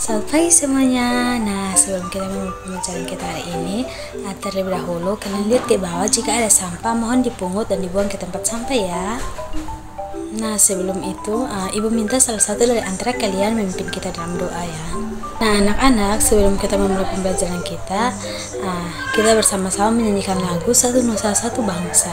Selamat pagi semuanya. Nah, sebelum kita memulai pembelajaran kita hari ini, terlebih dahulu kalian lihat ke bawah, jika ada sampah mohon dipungut dan dibuang ke tempat sampah ya. Nah, sebelum itu ibu minta salah satu dari antara kalian memimpin kita dalam doa ya. Nah, anak-anak, sebelum kita memulai pembelajaran kita, kita bersama-sama menyanyikan lagu Satu Nusa Satu Bangsa.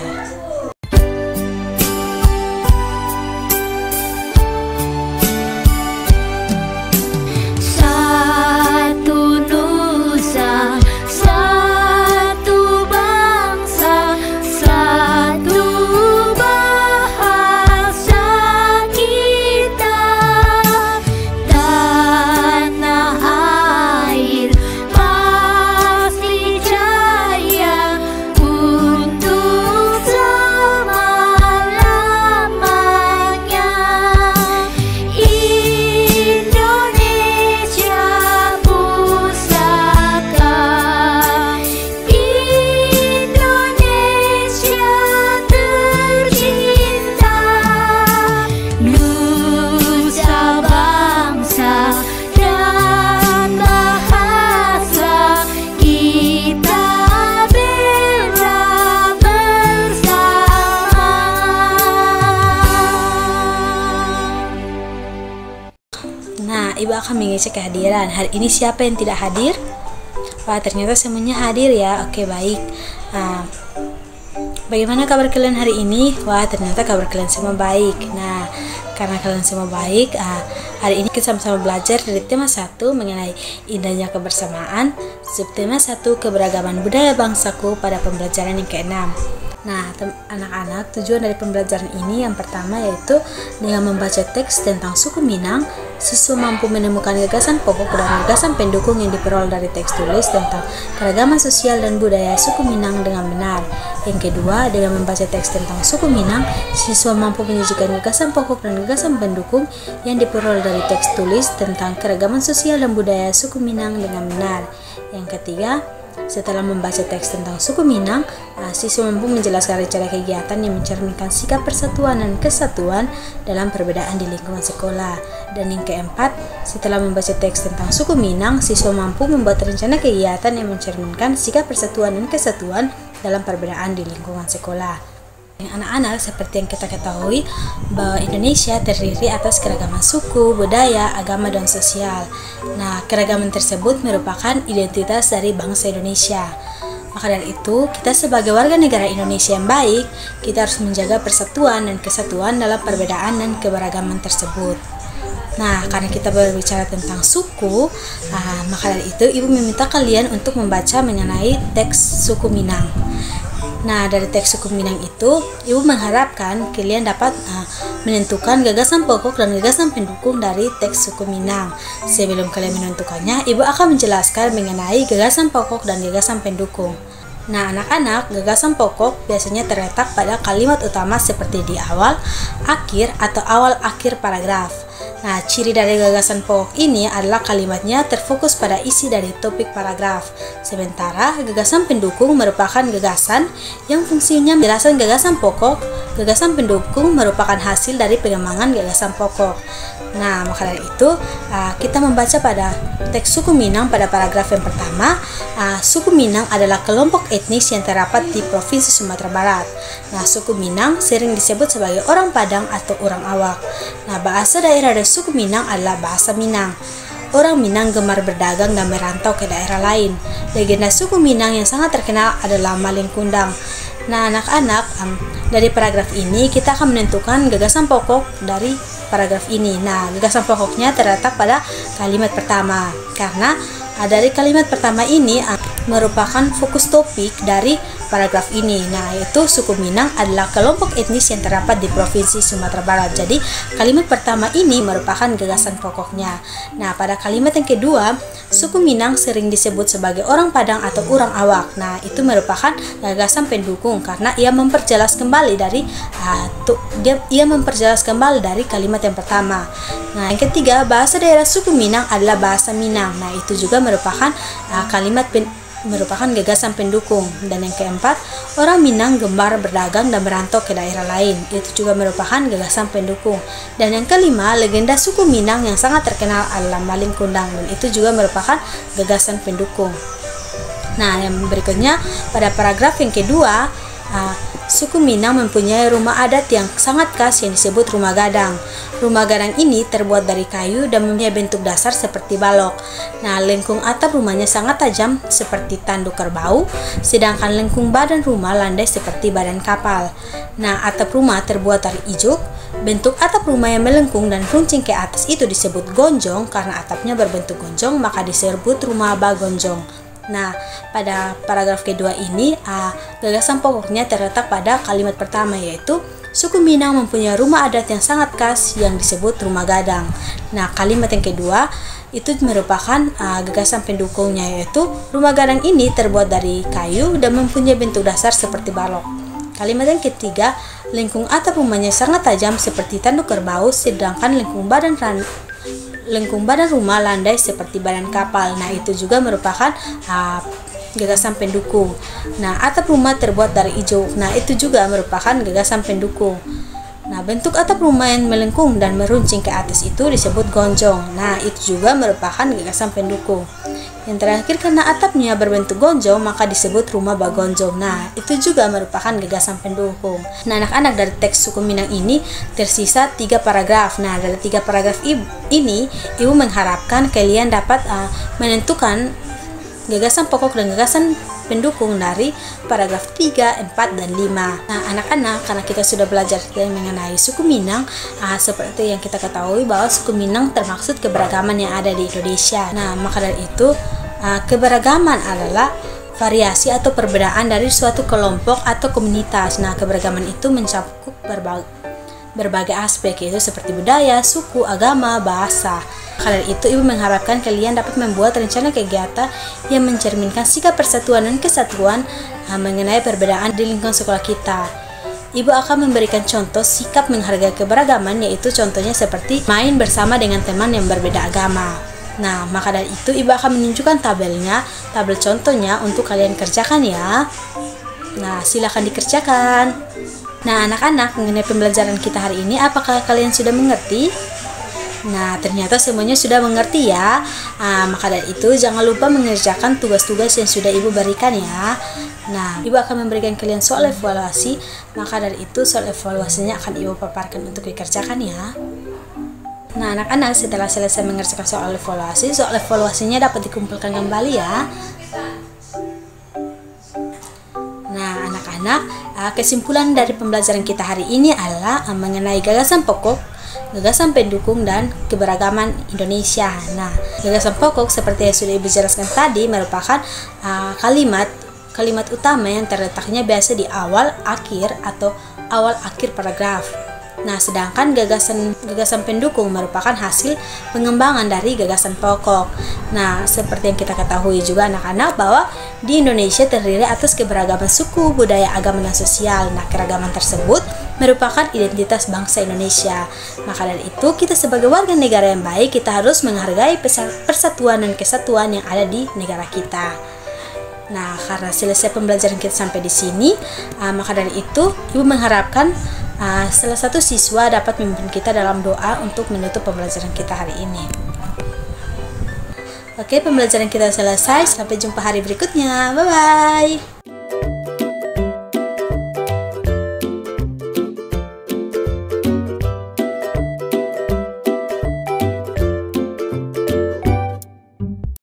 Nah, ibu akan mengecek kehadiran. Hari ini siapa yang tidak hadir? Wah, ternyata semuanya hadir ya. Oke, baik. Bagaimana kabar kalian hari ini? Wah, ternyata kabar kalian semua baik. Nah, karena kalian semua baik, hari ini kita sama-sama belajar dari tema 1 mengenai indahnya kebersamaan, subtema 1 keberagaman budaya bangsaku pada pembelajaran yang ke-6. Nah, anak-anak, tujuan dari pembelajaran ini yang pertama yaitu dengan membaca teks tentang suku Minang, siswa mampu menemukan gagasan pokok dan gagasan pendukung yang diperoleh dari teks tulis tentang keragaman sosial dan budaya suku Minang dengan benar. Yang kedua, dengan membaca teks tentang suku Minang, siswa mampu menyajikan gagasan pokok dan gagasan pendukung yang diperoleh dari teks tulis tentang keragaman sosial dan budaya suku Minang dengan benar. Yang ketiga, setelah membaca teks tentang suku Minang, siswa mampu menjelaskan rencana kegiatan yang mencerminkan sikap persatuan dan kesatuan dalam perbedaan di lingkungan sekolah. Dan yang keempat, setelah membaca teks tentang suku Minang, siswa mampu membuat rencana kegiatan yang mencerminkan sikap persatuan dan kesatuan dalam perbedaan di lingkungan sekolah. Anak-anak, seperti yang kita ketahui bahwa Indonesia terdiri atas keragaman suku, budaya, agama, dan sosial. Nah, keragaman tersebut merupakan identitas dari bangsa Indonesia. Maka dari itu, kita sebagai warga negara Indonesia yang baik, kita harus menjaga persatuan dan kesatuan dalam perbedaan dan keberagaman tersebut. Nah, karena kita berbicara tentang suku, maka dari itu ibu meminta kalian untuk membaca mengenai teks suku Minang. Nah, dari teks suku Minang itu, ibu mengharapkan kalian dapat menentukan gagasan pokok dan gagasan pendukung dari teks suku Minang. Sebelum kalian menentukannya, ibu akan menjelaskan mengenai gagasan pokok dan gagasan pendukung. Nah, anak-anak, gagasan pokok biasanya terletak pada kalimat utama seperti di awal, akhir, atau awal-akhir paragraf. Nah, ciri dari gagasan pokok ini adalah kalimatnya terfokus pada isi dari topik paragraf. Sementara gagasan pendukung merupakan gagasan yang fungsinya menjelaskan gagasan pokok. Gagasan pendukung merupakan hasil dari pengembangan gagasan pokok. Nah, maka dari itu kita membaca pada teks suku Minang pada paragraf yang pertama. Suku Minang adalah kelompok etnis yang terdapat di Provinsi Sumatera Barat. Nah, suku Minang sering disebut sebagai orang Padang atau orang Awak. Nah, bahasa daerah dari suku Minang adalah bahasa Minang. Orang Minang gemar berdagang dan merantau ke daerah lain. Legenda suku Minang yang sangat terkenal adalah Malin Kundang. Nah, anak-anak, dari paragraf ini kita akan menentukan gagasan pokok dari paragraf ini. Nah, gagasan pokoknya terletak pada kalimat pertama. Karena dari kalimat pertama ini merupakan fokus topik dari paragraf ini. Nah, yaitu suku Minang adalah kelompok etnis yang terdapat di Provinsi Sumatera Barat. Jadi, kalimat pertama ini merupakan gagasan pokoknya. Nah, pada kalimat yang kedua, suku Minang sering disebut sebagai orang Padang atau orang Awak. Nah, itu merupakan gagasan pendukung karena ia memperjelas kembali dari kalimat yang pertama. Nah, yang ketiga, bahasa daerah suku Minang adalah bahasa Minang. Nah, itu juga merupakan merupakan gagasan pendukung. Dan yang keempat, orang Minang gemar berdagang dan merantau ke daerah lain. Itu juga merupakan gagasan pendukung. Dan yang kelima, legenda suku Minang yang sangat terkenal adalah Malin Kundang, dan itu juga merupakan gagasan pendukung. Nah, yang berikutnya pada paragraf yang kedua, suku Minang mempunyai rumah adat yang sangat khas yang disebut rumah gadang. Rumah gadang ini terbuat dari kayu dan mempunyai bentuk dasar seperti balok. Nah, lengkung atap rumahnya sangat tajam seperti tanduk kerbau, sedangkan lengkung badan rumah landai seperti badan kapal. Nah, atap rumah terbuat dari ijuk. Bentuk atap rumah yang melengkung dan runcing ke atas itu disebut gonjong. Karena atapnya berbentuk gonjong, maka disebut rumah bagonjong. Nah, pada paragraf kedua ini, gagasan pokoknya terletak pada kalimat pertama, yaitu suku Minang mempunyai rumah adat yang sangat khas yang disebut rumah gadang. Nah, kalimat yang kedua itu merupakan gagasan pendukungnya, yaitu rumah gadang ini terbuat dari kayu dan mempunyai bentuk dasar seperti balok. Kalimat yang ketiga, lengkung atap rumahnya sangat tajam seperti tanduk kerbau, sedangkan lengkung badan rumah landai seperti badan kapal. Nah, itu juga merupakan gagasan pendukung. Nah, atap rumah terbuat dari ijuk. Nah, itu juga merupakan gagasan pendukung. Nah, bentuk atap rumah yang melengkung dan meruncing ke atas itu disebut gonjong. Nah, itu juga merupakan gagasan pendukung. Yang terakhir, karena atapnya berbentuk gonjong, maka disebut rumah bagonjong. Nah, itu juga merupakan gagasan pendukung. Nah, anak-anak, dari teks suku Minang ini tersisa 3 paragraf. Nah, dari 3 paragraf ini, Ibu mengharapkan kalian dapat menentukan gagasan pokok dan gagasan pendukung dari paragraf 3, 4, dan 5. Nah, anak-anak, karena kita sudah belajar mengenai suku Minang, seperti yang kita ketahui bahwa suku Minang termaksud keberagaman yang ada di Indonesia. Nah, maka dari itu, keberagaman adalah variasi atau perbedaan dari suatu kelompok atau komunitas. Nah, keberagaman itu mencakup berbagai aspek, yaitu seperti budaya, suku, agama, bahasa. Karena itu, Ibu mengharapkan kalian dapat membuat rencana kegiatan yang mencerminkan sikap persatuan dan kesatuan mengenai perbedaan di lingkungan sekolah kita. Ibu akan memberikan contoh sikap menghargai keberagaman, yaitu contohnya seperti main bersama dengan teman yang berbeda agama. Nah, maka dari itu Ibu akan menunjukkan tabel contohnya untuk kalian kerjakan ya. Nah, silakan dikerjakan. Nah, anak-anak, mengenai pembelajaran kita hari ini, apakah kalian sudah mengerti? Nah, ternyata semuanya sudah mengerti ya. Maka dari itu jangan lupa mengerjakan tugas-tugas yang sudah Ibu berikan ya. Nah, Ibu akan memberikan kalian soal evaluasi. Maka dari itu soal evaluasinya akan Ibu paparkan untuk dikerjakan ya. Nah, anak-anak, setelah selesai mengerjakan soal evaluasinya dapat dikumpulkan kembali ya. Nah, anak-anak, kesimpulan dari pembelajaran kita hari ini adalah mengenai gagasan pokok, gagasan pendukung, dan keberagaman Indonesia. Nah, gagasan pokok seperti yang sudah Ibu jelaskan tadi merupakan kalimat utama yang terletaknya biasa di awal, akhir, atau awal akhir paragraf. Nah, sedangkan gagasan pendukung merupakan hasil pengembangan dari gagasan pokok. Nah, seperti yang kita ketahui juga anak-anak bahwa di Indonesia terdiri atas keberagaman suku, budaya, agama, dan sosial. Nah, keragaman tersebut merupakan identitas bangsa Indonesia. Maka dari itu, kita sebagai warga negara yang baik, kita harus menghargai persatuan dan kesatuan yang ada di negara kita. Nah, karena selesai pembelajaran kita sampai di sini, maka dari itu Ibu mengharapkan salah satu siswa dapat memimpin kita dalam doa untuk menutup pembelajaran kita hari ini. Oke, pembelajaran kita selesai. Sampai jumpa hari berikutnya. Bye-bye.